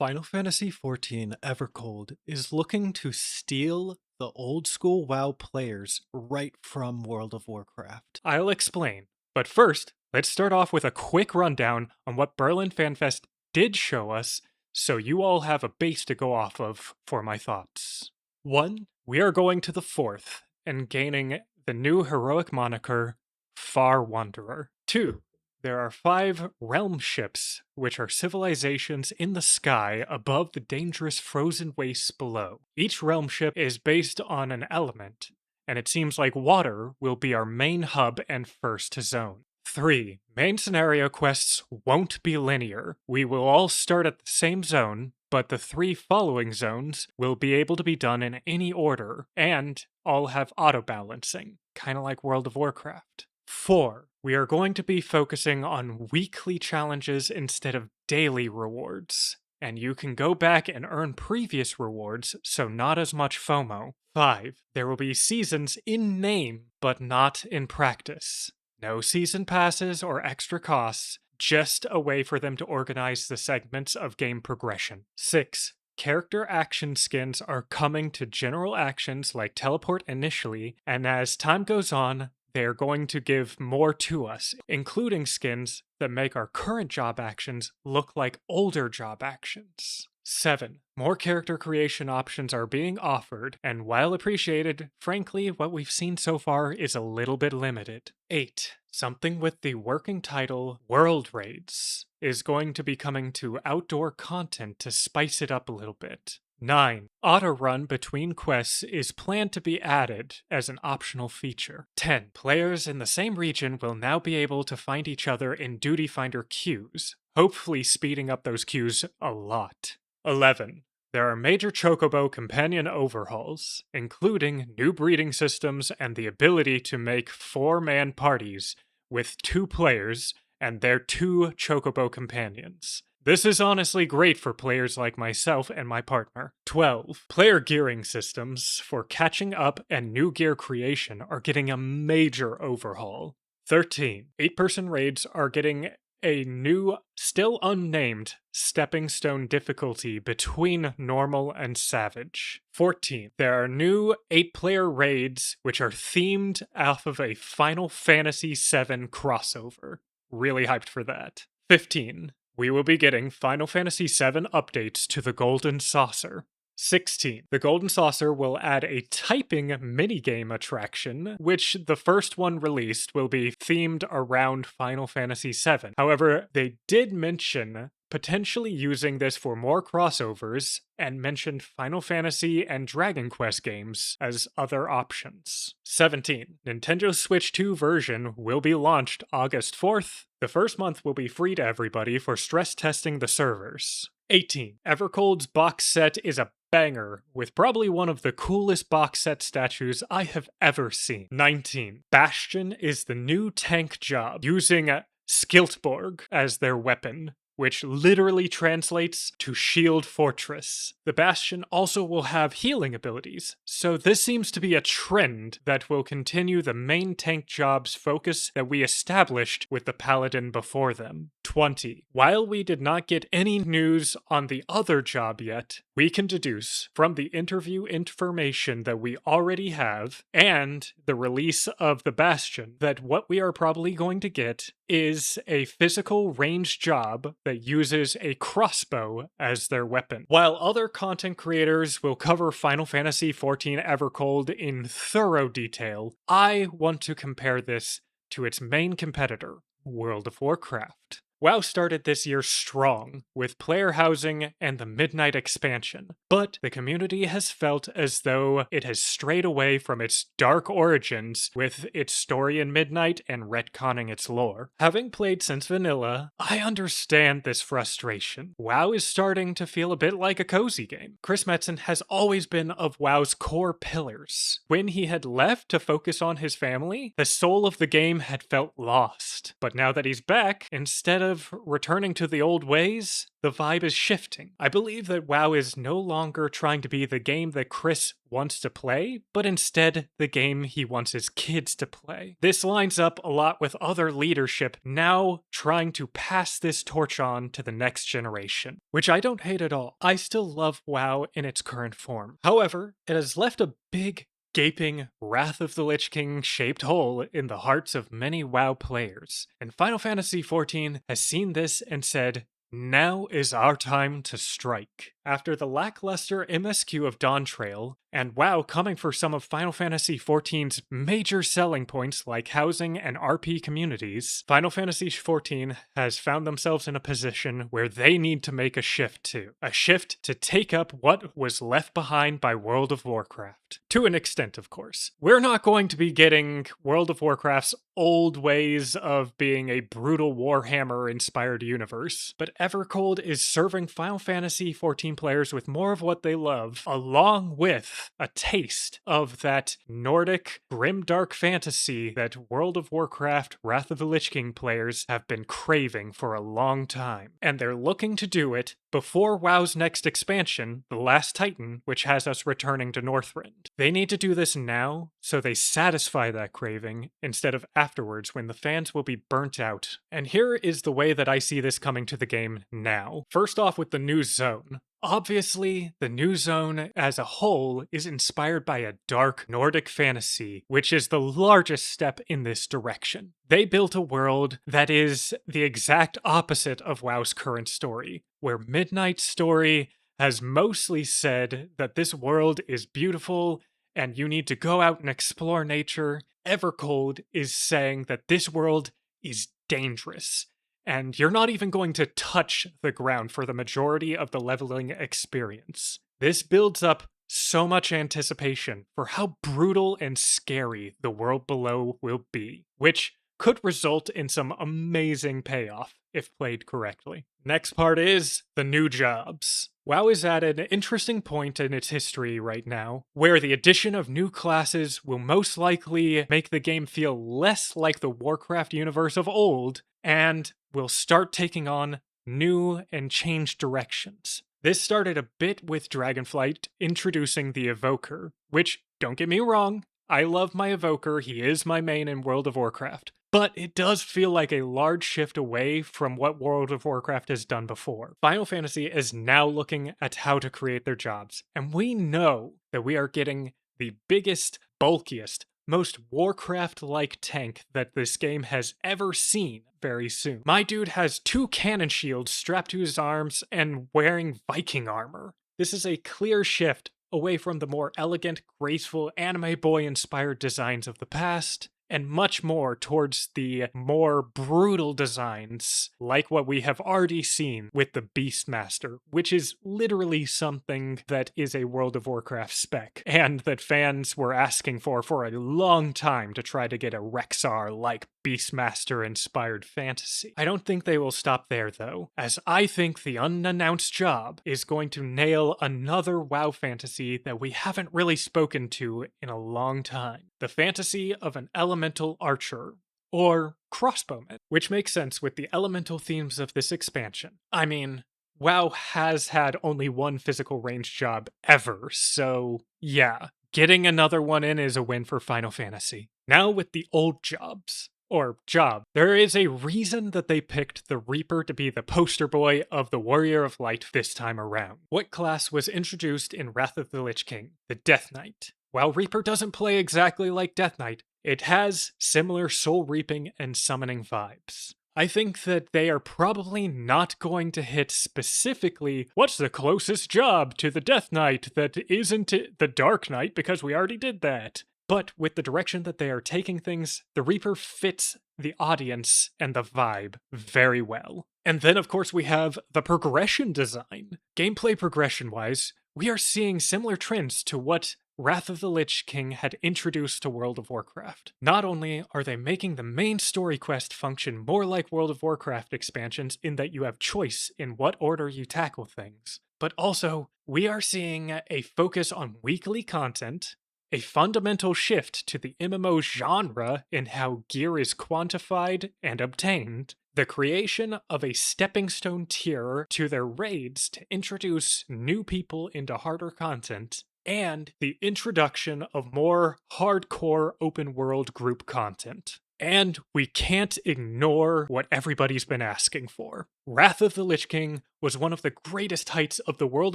Final Fantasy XIV Evercold is looking to steal the old school WoW players right from World of Warcraft. I'll explain, but first, let's start off with a quick rundown on what Berlin Fanfest did show us so you all have a base to go off of for my thoughts. 1. We are going to the 4th and gaining the new heroic moniker, Far Wanderer. 2. There are 5 realm ships, which are civilizations in the sky above the dangerous frozen wastes below. Each realm ship is based on an element, and it seems like water will be our main hub and first zone. 3. Main scenario quests won't be linear. We will all start at the same zone, but the 3 following zones will be able to be done in any order, and all have auto-balancing, kind of like World of Warcraft. 4. We are going to be focusing on weekly challenges instead of daily rewards, and you can go back and earn previous rewards, so not as much FOMO. 5. There will be seasons in name, but not in practice. No season passes or extra costs, just a way for them to organize the segments of game progression. 6. Character action skins are coming to general actions like teleport initially, and as time goes on, they are going to give more to us, including skins that make our current job actions look like older job actions. 7. More character creation options are being offered, and while appreciated, frankly, what we've seen so far is a little bit limited. 8. Something with the working title World Raids is going to be coming to outdoor content to spice it up a little bit. 9. Auto-run between quests is planned to be added as an optional feature. 10. Players in the same region will now be able to find each other in Duty Finder queues, hopefully speeding up those queues a lot. 11. There are major Chocobo companion overhauls, including new breeding systems and the ability to make 4-man parties with 2 players and their 2 Chocobo companions. This is honestly great for players like myself and my partner. 12. Player gearing systems for catching up and new gear creation are getting a major overhaul. 13. 8-person raids are getting a new, still unnamed, stepping stone difficulty between normal and savage. 14. There are new 8-player raids which are themed off of a Final Fantasy VII crossover. Really hyped for that. 15. We will be getting Final Fantasy VII updates to the Golden Saucer. 16. The Golden Saucer will add a typing minigame attraction, which the first one released will be themed around Final Fantasy VII. However, they did mention potentially using this for more crossovers, and mentioned Final Fantasy and Dragon Quest games as other options. 17. Nintendo Switch 2 version will be launched August 4th. The first month will be free to everybody for stress testing the servers. 18. Evercold's box set is a banger, with probably one of the coolest box set statues I have ever seen. 19. Bastion is the new tank job, using Skiltborg as their weapon, which literally translates to Shield Fortress. The Bastion also will have healing abilities, so this seems to be a trend that will continue the main tank job's focus that we established with the Paladin before them. 20. While we did not get any news on the other job yet, we can deduce from the interview information that we already have and the release of the Bastion that what we are probably going to get is a physical ranged job that uses a crossbow as their weapon. While other content creators will cover Final Fantasy XIV Evercold in thorough detail, I want to compare this to its main competitor, World of Warcraft. WoW started this year strong, with player housing and the Midnight expansion, but the community has felt as though it has strayed away from its dark origins with its story in Midnight and retconning its lore. Having played since vanilla, I understand this frustration. WoW is starting to feel a bit like a cozy game. Chris Metzen has always been of WoW's core pillars. When he had left to focus on his family, the soul of the game had felt lost. But now that he's back, instead of of returning to the old ways, the vibe is shifting. I believe that WoW is no longer trying to be the game that Chris wants to play, but instead the game he wants his kids to play. This lines up a lot with other leadership now trying to pass this torch on to the next generation, which I don't hate at all. I still love WoW in its current form. However, it has left a big gaping Wrath of the Lich King shaped hole in the hearts of many WoW players. And Final Fantasy XIV has seen this and said, now is our time to strike. After the lackluster MSQ of Dawntrail, and WoW coming for some of Final Fantasy XIV's major selling points like housing and RP communities, Final Fantasy XIV has found themselves in a position where they need to make a shift to. A shift to take up what was left behind by World of Warcraft. To an extent, of course. We're not going to be getting World of Warcraft's old ways of being a brutal Warhammer-inspired universe, but Evercold is serving Final Fantasy XIV players with more of what they love, along with a taste of that Nordic grimdark fantasy that World of Warcraft Wrath of the Lich King players have been craving for a long time. And they're looking to do it before WoW's next expansion, The Last Titan, which has us returning to Northrend. They need to do this now, so they satisfy that craving, instead of afterwards when the fans will be burnt out. And here is the way that I see this coming to the game now. First off with the new zone. Obviously, the new zone as a whole is inspired by a dark Nordic fantasy, which is the largest step in this direction. They built a world that is the exact opposite of WoW's current story, where Midnight's story has mostly said that this world is beautiful and you need to go out and explore nature. Evercold is saying that this world is dangerous. And you're not even going to touch the ground for the majority of the leveling experience. This builds up so much anticipation for how brutal and scary the world below will be, which could result in some amazing payoff if played correctly. Next part is the new jobs. WoW is at an interesting point in its history right now, where the addition of new classes will most likely make the game feel less like the Warcraft universe of old, and will start taking on new and changed directions. This started a bit with Dragonflight introducing the Evoker, which, don't get me wrong, I love my Evoker, he is my main in World of Warcraft. But it does feel like a large shift away from what World of Warcraft has done before. Final Fantasy is now looking at how to create their jobs, and we know that we are getting the biggest, bulkiest, most Warcraft-like tank that this game has ever seen very soon. My dude has 2 cannon shields strapped to his arms and wearing Viking armor. This is a clear shift away from the more elegant, graceful, anime boy-inspired designs of the past, and much more towards the more brutal designs, like what we have already seen with the Beastmaster, which is literally something that is a World of Warcraft spec, and that fans were asking for a long time to try to get a Rexar-like Beastmaster-inspired fantasy. I don't think they will stop there, though, as I think the unannounced job is going to nail another WoW fantasy that we haven't really spoken to in a long time. The fantasy of an elemental archer, or crossbowman, which makes sense with the elemental themes of this expansion. I mean, WoW has had only one physical range job ever, so yeah, getting another one in is a win for Final Fantasy. Now with the old jobs. Or job. There is a reason that they picked the Reaper to be the poster boy of the Warrior of Light this time around. What class was introduced in Wrath of the Lich King? The Death Knight. While Reaper doesn't play exactly like Death Knight, it has similar soul reaping and summoning vibes. I think that they are probably not going to hit specifically what's the closest job to the Death Knight that isn't the Dark Knight, because we already did that. But with the direction that they are taking things, the Reaper fits the audience and the vibe very well. And then, of course, we have the progression design. Gameplay progression-wise, we are seeing similar trends to what Wrath of the Lich King had introduced to World of Warcraft. Not only are they making the main story quest function more like World of Warcraft expansions in that you have choice in what order you tackle things, but also we are seeing a focus on weekly content, a fundamental shift to the MMO genre in how gear is quantified and obtained, the creation of a stepping stone tier to their raids to introduce new people into harder content, and the introduction of more hardcore open world group content. And we can't ignore what everybody's been asking for. Wrath of the Lich King was one of the greatest heights of the World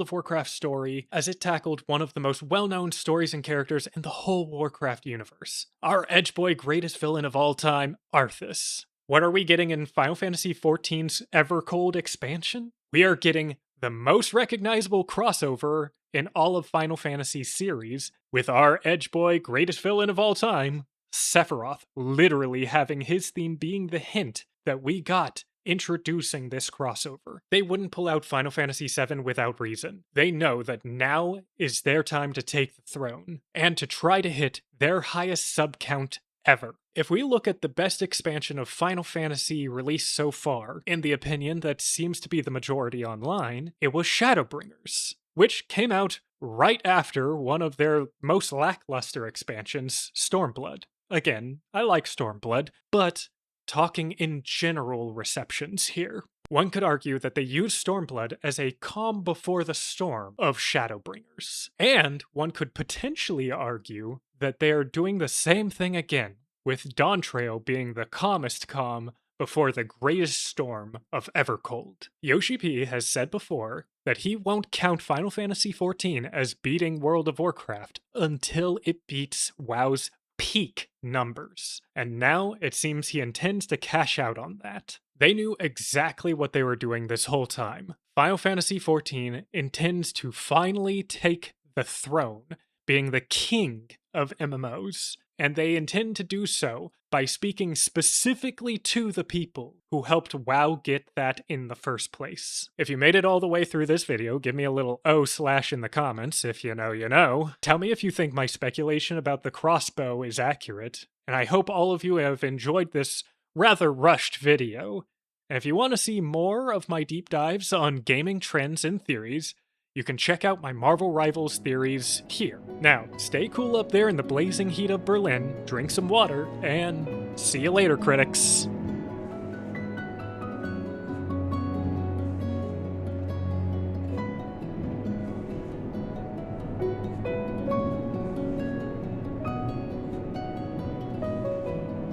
of Warcraft story, as it tackled one of the most well-known stories and characters in the whole Warcraft universe. Our edge boy greatest villain of all time, Athas. What are we getting in Final Fantasy XIV's Evercold expansion? We are getting the most recognizable crossover in all of Final Fantasy's series, with our edge boy greatest villain of all time, Sephiroth, literally having his theme being the hint that we got introducing this crossover. They wouldn't pull out Final Fantasy VII without reason. They know that now is their time to take the throne, and to try to hit their highest sub count ever. If we look at the best expansion of Final Fantasy released so far, in the opinion that seems to be the majority online, it was Shadowbringers, which came out right after one of their most lackluster expansions, Stormblood. Again, I like Stormblood, but talking in general receptions here. One could argue that they used Stormblood as a calm before the storm of Shadowbringers. And one could potentially argue that they are doing the same thing again, with Dawntrail being the calmest calm before the greatest storm of Evercold. Yoshi P has said before that he won't count Final Fantasy XIV as beating World of Warcraft until it beats WoW's peak numbers. And now it seems he intends to cash out on that. They knew exactly what they were doing this whole time. Final Fantasy XIV intends to finally take the throne, being the king of MMOs, and they intend to do so by speaking specifically to the people who helped WoW get that in the first place. If you made it all the way through this video, give me a little O/ in the comments. If you know, you know. Tell me if you think my speculation about the crossbow is accurate, and I hope all of you have enjoyed this rather rushed video. And if you want to see more of my deep dives on gaming trends and theories, you can check out my Marvel Rivals theories here. Now, stay cool up there in the blazing heat of Berlin, drink some water, and see you later, critics.